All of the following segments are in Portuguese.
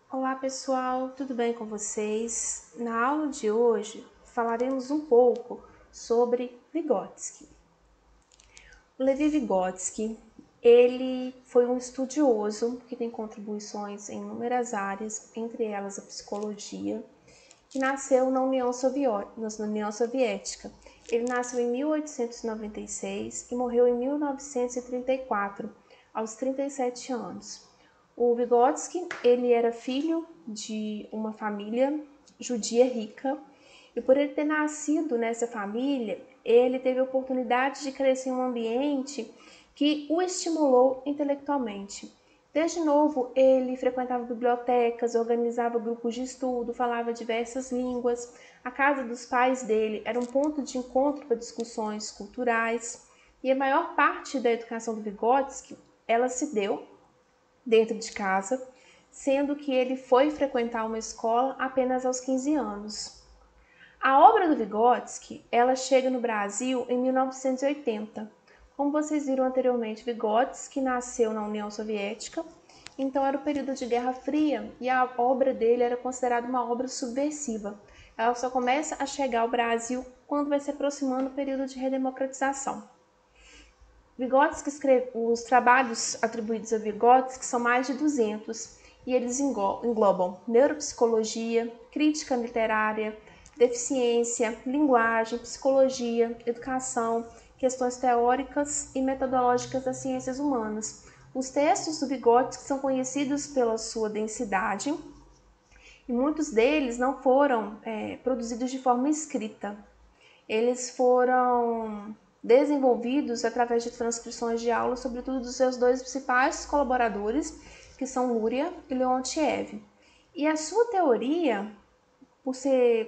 Olá pessoal, tudo bem com vocês? Na aula de hoje falaremos um pouco sobre Vygotsky. O Levi Vygotsky, ele foi um estudioso que tem contribuições em inúmeras áreas, entre elas a psicologia, que nasceu na União Soviética. Ele nasceu em 1896 e morreu em 1934, aos 37 anos. O Vygotsky, ele era filho de uma família judia rica e por ele ter nascido nessa família, ele teve a oportunidade de crescer em um ambiente que o estimulou intelectualmente. Desde novo, ele frequentava bibliotecas, organizava grupos de estudo, falava diversas línguas. A casa dos pais dele era um ponto de encontro para discussões culturais. E a maior parte da educação do Vygotsky, ela se deu dentro de casa, sendo que ele foi frequentar uma escola apenas aos 15 anos. A obra do Vygotsky, ela chega no Brasil em 1980. Como vocês viram anteriormente, Vygotsky nasceu na União Soviética, então era o período de Guerra Fria e a obra dele era considerada uma obra subversiva. Ela só começa a chegar ao Brasil quando vai se aproximando o período de redemocratização. Vygotsky os trabalhos atribuídos a Vygotsky são mais de 200 e eles englobam neuropsicologia, crítica literária, deficiência, linguagem, psicologia, educação, questões teóricas e metodológicas das ciências humanas. Os textos do Vygotsky são conhecidos pela sua densidade e muitos deles não foram produzidos de forma escrita. Eles foram desenvolvidos através de transcrições de aulas, sobretudo dos seus dois principais colaboradores, que são Luria e Leontiev. E a sua teoria,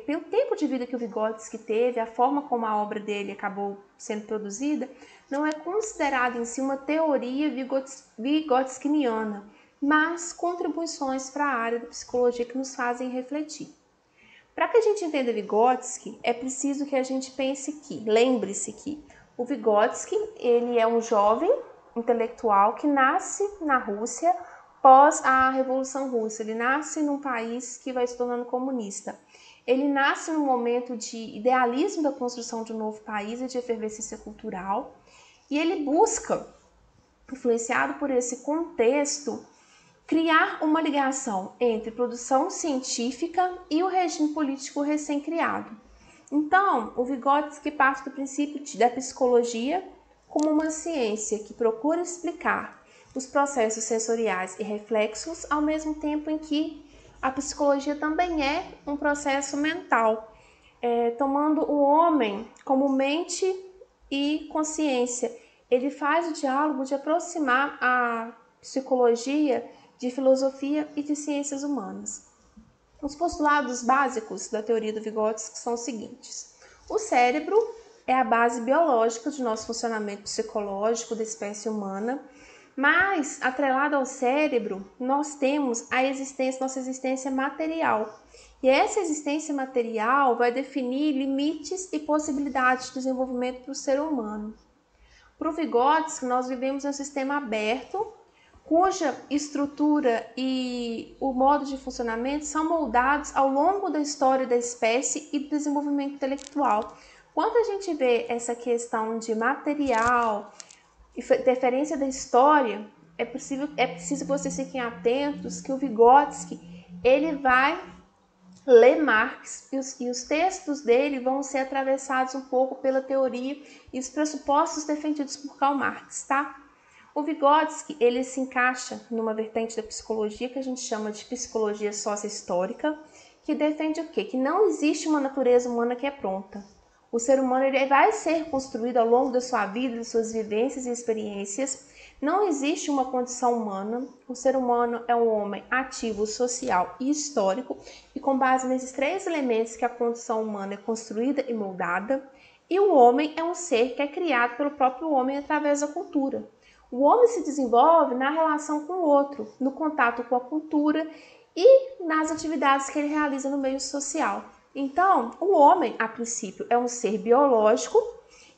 pelo tempo de vida que o Vygotsky teve, a forma como a obra dele acabou sendo produzida, não é considerada em si uma teoria vygotskiana, mas contribuições para a área da psicologia que nos fazem refletir. Para que a gente entenda Vygotsky, é preciso que a gente pense que, lembre-se que o Vygotsky, ele é um jovem intelectual que nasce na Rússia pós a Revolução Russa. Ele nasce num país que vai se tornando comunista. Ele nasce num momento de idealismo da construção de um novo país e de efervescência cultural. E ele busca, influenciado por esse contexto, criar uma ligação entre produção científica e o regime político recém-criado. Então, o Vygotsky parte do princípio da psicologia como uma ciência que procura explicar os processos sensoriais e reflexos, ao mesmo tempo em que a psicologia também é um processo mental, tomando o homem como mente e consciência. Ele faz o diálogo de aproximar a psicologia de filosofia e de ciências humanas. Os postulados básicos da teoria do Vygotsky são os seguintes. O cérebro é a base biológica de nosso funcionamento psicológico da espécie humana, mas, atrelado ao cérebro, nós temos nossa existência material. E essa existência material vai definir limites e possibilidades de desenvolvimento para o ser humano. Para o Vygotsky, nós vivemos em um sistema aberto, cuja estrutura e o modo de funcionamento são moldados ao longo da história da espécie e do desenvolvimento intelectual. Quando a gente vê essa questão de material e interferência da história, é preciso que vocês fiquem atentos que o Vygotsky ele vai ler Marx e os textos dele vão ser atravessados um pouco pela teoria e os pressupostos defendidos por Karl Marx, tá? O Vygotsky, ele se encaixa numa vertente da psicologia que a gente chama de psicologia sócio-histórica, que defende o quê? Que não existe uma natureza humana que é pronta. O ser humano ele vai ser construído ao longo da sua vida, de suas vivências e experiências. Não existe uma condição humana. O ser humano é um homem ativo, social e histórico, e com base nesses três elementos que a condição humana é construída e moldada, e o homem é um ser que é criado pelo próprio homem através da cultura. O homem se desenvolve na relação com o outro, no contato com a cultura e nas atividades que ele realiza no meio social. Então, o homem, a princípio, é um ser biológico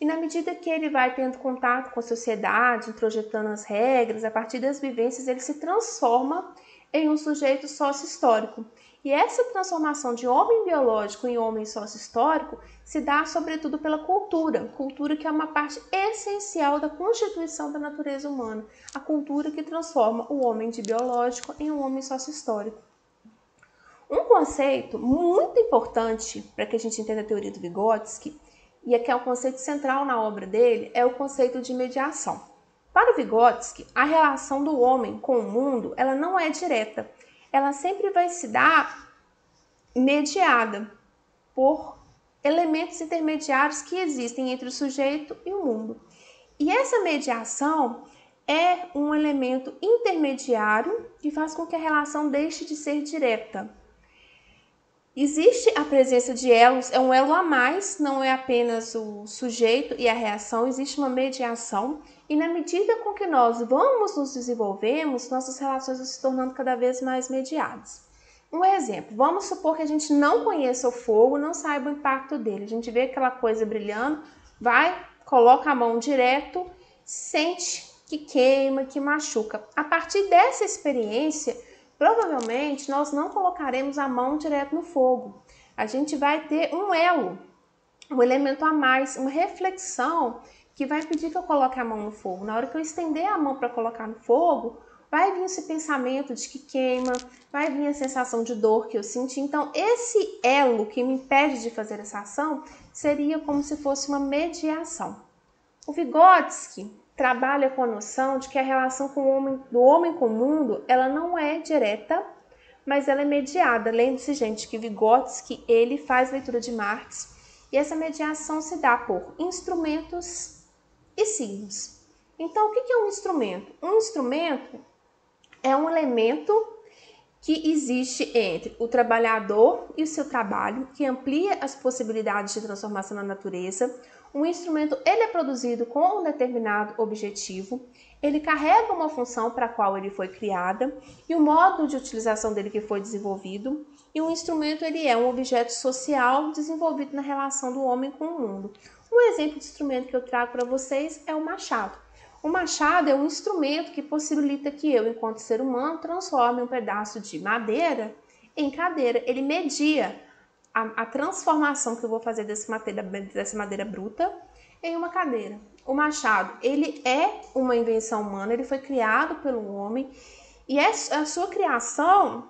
e na medida que ele vai tendo contato com a sociedade, introjetando as regras, a partir das vivências, ele se transforma em um sujeito sócio-histórico. E essa transformação de homem biológico em homem sócio-histórico se dá sobretudo pela cultura que é uma parte essencial da constituição da natureza humana, a cultura que transforma o homem de biológico em um homem sócio-histórico. Um conceito muito importante para que a gente entenda a teoria do Vygotsky, e que é um conceito central na obra dele, é o conceito de mediação. Para o Vygotsky, a relação do homem com o mundo, ela não é direta. Ela sempre vai se dar mediada por elementos intermediários que existem entre o sujeito e o mundo. E essa mediação é um elemento intermediário que faz com que a relação deixe de ser direta. Existe a presença de elos, é um elo a mais, não é apenas o sujeito e a reação, existe uma mediação. E na medida com que nós vamos nos desenvolvermos, nossas relações vão se tornando cada vez mais mediadas. Um exemplo, vamos supor que a gente não conheça o fogo, não saiba o impacto dele. A gente vê aquela coisa brilhando, vai, coloca a mão direto, sente que queima, que machuca. A partir dessa experiência, provavelmente nós não colocaremos a mão direto no fogo. A gente vai ter um elo, um elemento a mais, uma reflexão que vai pedir que eu coloque a mão no fogo. Na hora que eu estender a mão para colocar no fogo, vai vir esse pensamento de que queima, vai vir a sensação de dor que eu senti. Então, esse elo que me impede de fazer essa ação seria como se fosse uma mediação. O Vygotsky trabalha com a noção de que a relação do homem com o mundo, ela não é direta, mas ela é mediada. Lembre-se, gente, que Vygotsky, ele faz leitura de Marx, e essa mediação se dá por instrumentos e signos. Então, o que é um instrumento? Um instrumento é um elemento que existe entre o trabalhador e o seu trabalho, que amplia as possibilidades de transformação na natureza. Um instrumento, ele é produzido com um determinado objetivo, ele carrega uma função para a qual ele foi criada e o modo de utilização dele que foi desenvolvido. E um instrumento, ele é um objeto social desenvolvido na relação do homem com o mundo. Um exemplo de instrumento que eu trago para vocês é o machado. O machado é um instrumento que possibilita que eu, enquanto ser humano, transforme um pedaço de madeira em cadeira. Ele media a transformação que eu vou fazer dessa madeira bruta em uma cadeira. O machado, ele é uma invenção humana, ele foi criado pelo homem e a sua criação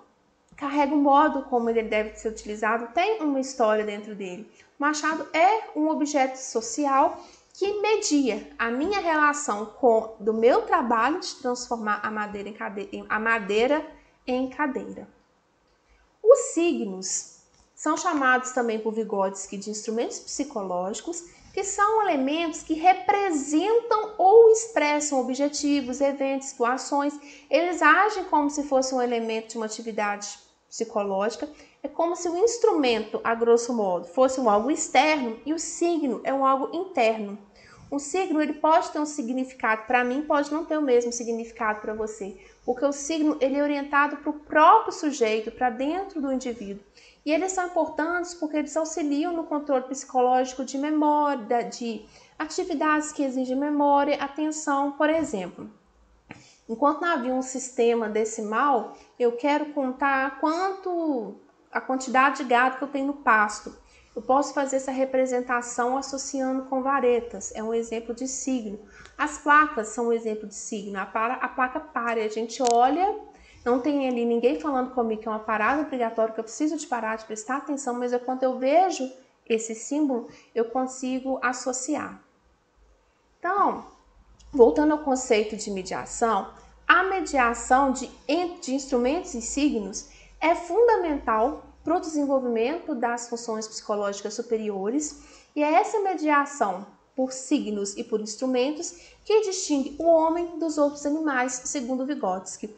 carrega um modo como ele deve ser utilizado, tem uma história dentro dele. O machado é um objeto social que media a minha relação do meu trabalho de transformar a madeira em cadeira. Os signos são chamados também por Vygotsky de instrumentos psicológicos, que são elementos que representam ou expressam objetivos, eventos, situações. Eles agem como se fosse um elemento de uma atividade psicológica. É como se o instrumento, a grosso modo, fosse um algo externo e o signo é um algo interno. Um signo, ele pode ter um significado para mim, pode não ter o mesmo significado para você, porque o signo, ele é orientado para o próprio sujeito, para dentro do indivíduo. E eles são importantes porque eles auxiliam no controle psicológico de memória, de atividades que exigem memória, atenção, por exemplo. Enquanto não havia um sistema decimal, eu quero contar a quantidade de gado que eu tenho no pasto. Eu posso fazer essa representação associando com varetas, é um exemplo de signo. As placas são um exemplo de signo. A placa pare, a gente olha, não tem ali ninguém falando comigo que é uma parada obrigatória, que eu preciso de parar, de prestar atenção, mas quando eu vejo esse símbolo, eu consigo associar. Então, voltando ao conceito de mediação, a mediação de instrumentos e signos é fundamental para o desenvolvimento das funções psicológicas superiores, e é essa mediação por signos e por instrumentos que distingue o homem dos outros animais, segundo Vygotsky.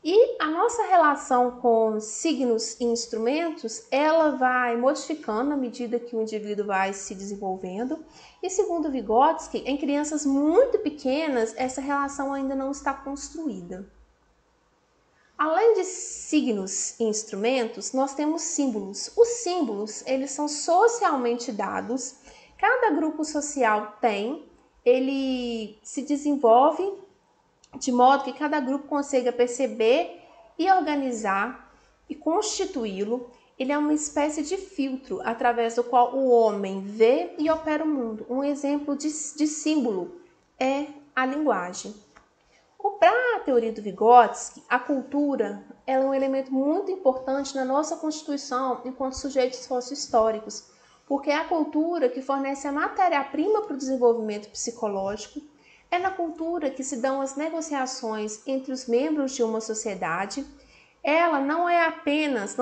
E a nossa relação com signos e instrumentos, ela vai modificando à medida que o indivíduo vai se desenvolvendo. E segundo Vygotsky, em crianças muito pequenas, essa relação ainda não está construída. Além de signos e instrumentos, nós temos símbolos. Os símbolos, eles são socialmente dados. Cada grupo social ele se desenvolve de modo que cada grupo consiga perceber e organizar e constituí-lo. Ele é uma espécie de filtro através do qual o homem vê e opera o mundo. Um exemplo de símbolo é a linguagem. Para a teoria do Vygotsky, a cultura é um elemento muito importante na nossa constituição enquanto sujeitos socio-históricos, porque é a cultura que fornece a matéria-prima para o desenvolvimento psicológico, é na cultura que se dão as negociações entre os membros de uma sociedade. Ela não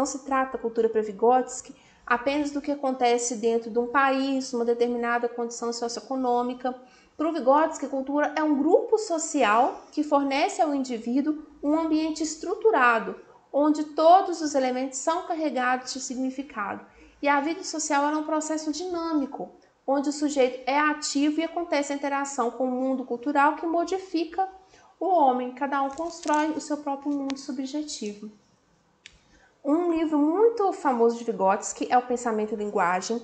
se trata, a cultura para Vygotsky, apenas do que acontece dentro de um país, uma determinada condição socioeconômica. Para o Vygotsky, a cultura é um grupo social que fornece ao indivíduo um ambiente estruturado, onde todos os elementos são carregados de significado. E a vida social é um processo dinâmico, onde o sujeito é ativo e acontece a interação com o mundo cultural que modifica o homem. Cada um constrói o seu próprio mundo subjetivo. Um livro muito famoso de Vygotsky é o Pensamento e Linguagem.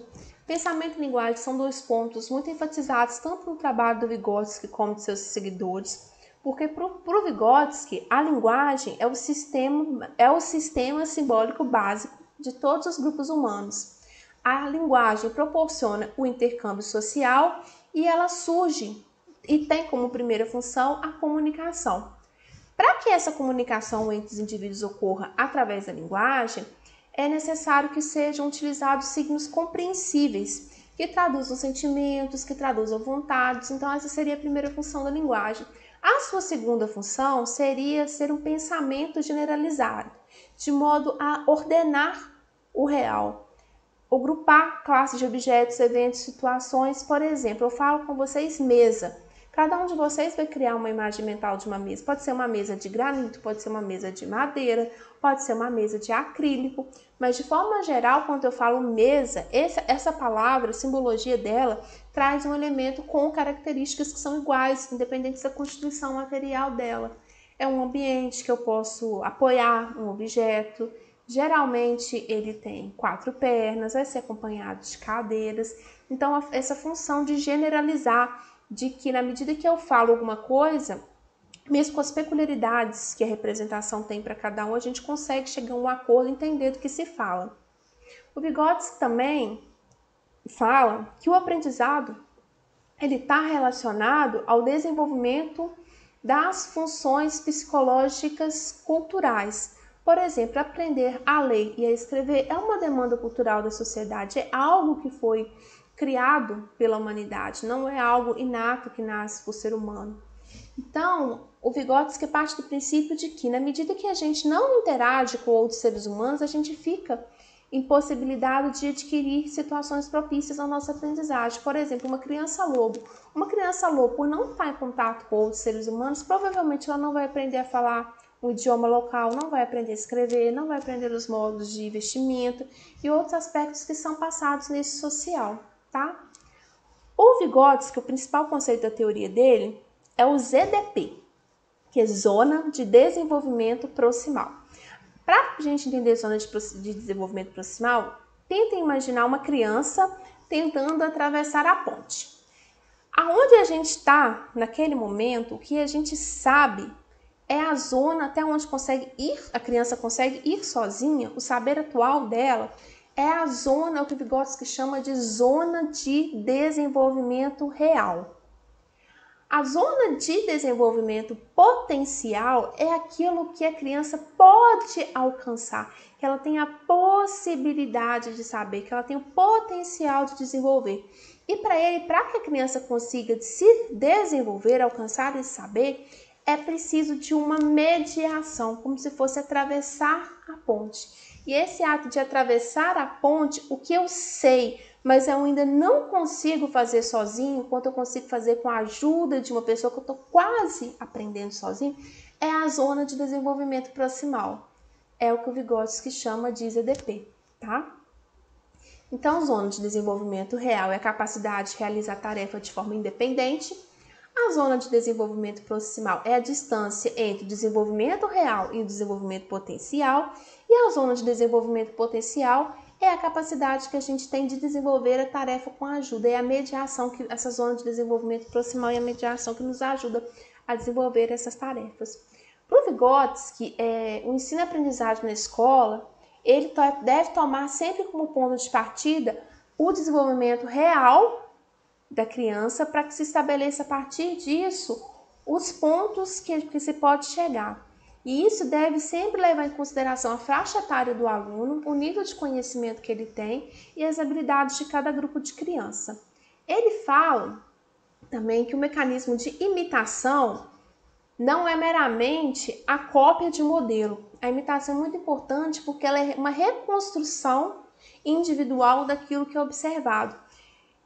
Pensamento e linguagem são dois pontos muito enfatizados tanto no trabalho do Vygotsky como de seus seguidores, porque para o Vygotsky a linguagem é o sistema simbólico básico de todos os grupos humanos. A linguagem proporciona o intercâmbio social e ela surge e tem como primeira função a comunicação. Para que essa comunicação entre os indivíduos ocorra através da linguagem, é necessário que sejam utilizados signos compreensíveis, que traduzam sentimentos, que traduzam vontades. Então, essa seria a primeira função da linguagem. A sua segunda função seria ser um pensamento generalizado, de modo a ordenar o real, agrupar classes de objetos, eventos, situações. Por exemplo, eu falo com vocês mesa. Cada um de vocês vai criar uma imagem mental de uma mesa. Pode ser uma mesa de granito, pode ser uma mesa de madeira, pode ser uma mesa de acrílico. Mas, de forma geral, quando eu falo mesa, essa palavra, a simbologia dela, traz um elemento com características que são iguais, independente da constituição material dela. É um ambiente que eu posso apoiar um objeto. Geralmente, ele tem 4 pernas, vai ser acompanhado de cadeiras. Então, essa função de generalizar, de que na medida que eu falo alguma coisa, mesmo com as peculiaridades que a representação tem para cada um, a gente consegue chegar a um acordo e entender do que se fala. O Vygotsky também fala que o aprendizado ele está relacionado ao desenvolvimento das funções psicológicas culturais. Por exemplo, aprender a ler e a escrever é uma demanda cultural da sociedade, é algo que foi criado pela humanidade, não é algo inato que nasce por ser humano. Então, o Vygotsky parte do princípio de que, na medida que a gente não interage com outros seres humanos, a gente fica impossibilitado de adquirir situações propícias à nossa aprendizagem. Por exemplo, uma criança lobo. Uma criança lobo, por não estar em contato com outros seres humanos, provavelmente ela não vai aprender a falar um idioma local, não vai aprender a escrever, não vai aprender os modos de vestimento e outros aspectos que são passados nesse social. Tá? O Vygotsky, o principal conceito da teoria dele é o ZDP, que é Zona de Desenvolvimento Proximal. Para a gente entender zona de desenvolvimento proximal, tentem imaginar uma criança tentando atravessar a ponte. Aonde a gente está naquele momento, o que a gente sabe é a zona até onde a criança consegue ir sozinha, o saber atual dela é a zona, o que Vygotsky chama de zona de desenvolvimento real. A zona de desenvolvimento potencial é aquilo que a criança pode alcançar, que ela tem a possibilidade de saber, que ela tem o potencial de desenvolver. E para que a criança consiga se desenvolver, alcançar esse saber, é preciso de uma mediação, como se fosse atravessar a ponte. E esse ato de atravessar a ponte, o que eu sei, mas eu ainda não consigo fazer sozinho, quanto eu consigo fazer com a ajuda de uma pessoa que eu estou quase aprendendo sozinho, é a zona de desenvolvimento proximal. É o que o Vygotsky chama de ZDP, tá? Então, zona de desenvolvimento real é a capacidade de realizar a tarefa de forma independente. A zona de desenvolvimento proximal é a distância entre o desenvolvimento real e o desenvolvimento potencial. E a zona de desenvolvimento potencial é a capacidade que a gente tem de desenvolver a tarefa com a ajuda. É a mediação, essa zona de desenvolvimento proximal é a mediação que nos ajuda a desenvolver essas tarefas. Para o Vygotsky, o ensino-aprendizagem na escola, ele deve tomar sempre como ponto de partida o desenvolvimento real da criança para que se estabeleça a partir disso os pontos que se pode chegar. E isso deve sempre levar em consideração a faixa etária do aluno, o nível de conhecimento que ele tem e as habilidades de cada grupo de criança. Ele fala também que o mecanismo de imitação não é meramente a cópia de modelo. A imitação é muito importante porque ela é uma reconstrução individual daquilo que é observado.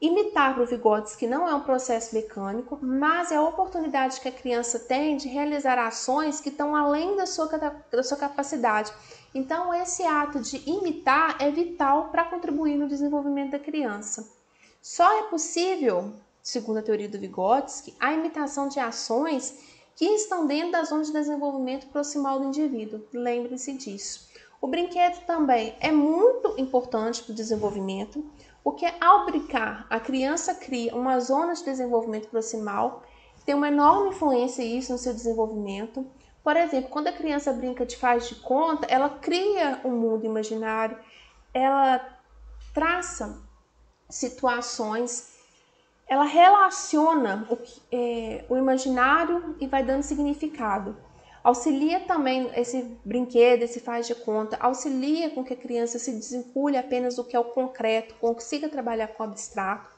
Imitar para o Vygotsky não é um processo mecânico, mas é a oportunidade que a criança tem de realizar ações que estão além da sua capacidade. Então, esse ato de imitar é vital para contribuir no desenvolvimento da criança. Só é possível, segundo a teoria do Vygotsky, a imitação de ações que estão dentro da zona de desenvolvimento proximal do indivíduo. Lembre-se disso. O brinquedo também é muito importante para o desenvolvimento, porque ao brincar, a criança cria uma zona de desenvolvimento proximal, tem uma enorme influência isso no seu desenvolvimento. Por exemplo, quando a criança brinca de faz de conta, ela cria um mundo imaginário, ela traça situações, ela relaciona o imaginário e vai dando significado. Auxilia também esse brinquedo, esse faz de conta, auxilia com que a criança se desvincule apenas do que é o concreto, consiga trabalhar com o abstrato,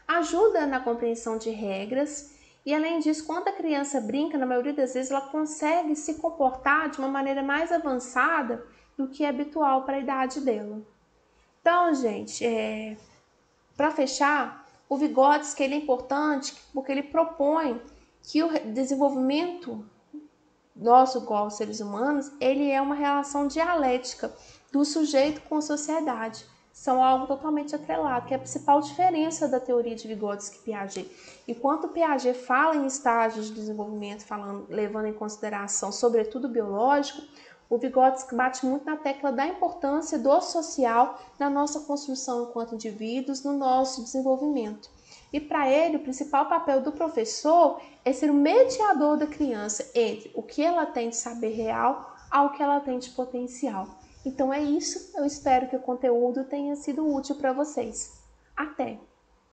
ajuda na compreensão de regras e, além disso, quando a criança brinca, na maioria das vezes, ela consegue se comportar de uma maneira mais avançada do que é habitual para a idade dela. Então, gente, para fechar, o Vygotsky ele é importante porque ele propõe que o desenvolvimento nosso, igual aos seres humanos, ele é uma relação dialética do sujeito com a sociedade. São algo totalmente atrelado, que é a principal diferença da teoria de Vygotsky e Piaget. Enquanto Piaget fala em estágios de desenvolvimento, levando em consideração sobretudo o biológico, o Vygotsky bate muito na tecla da importância do social na nossa construção enquanto indivíduos, no nosso desenvolvimento. E para ele, o principal papel do professor é ser o mediador da criança entre o que ela tem de saber real ao que ela tem de potencial. Então é isso, eu espero que o conteúdo tenha sido útil para vocês. Até!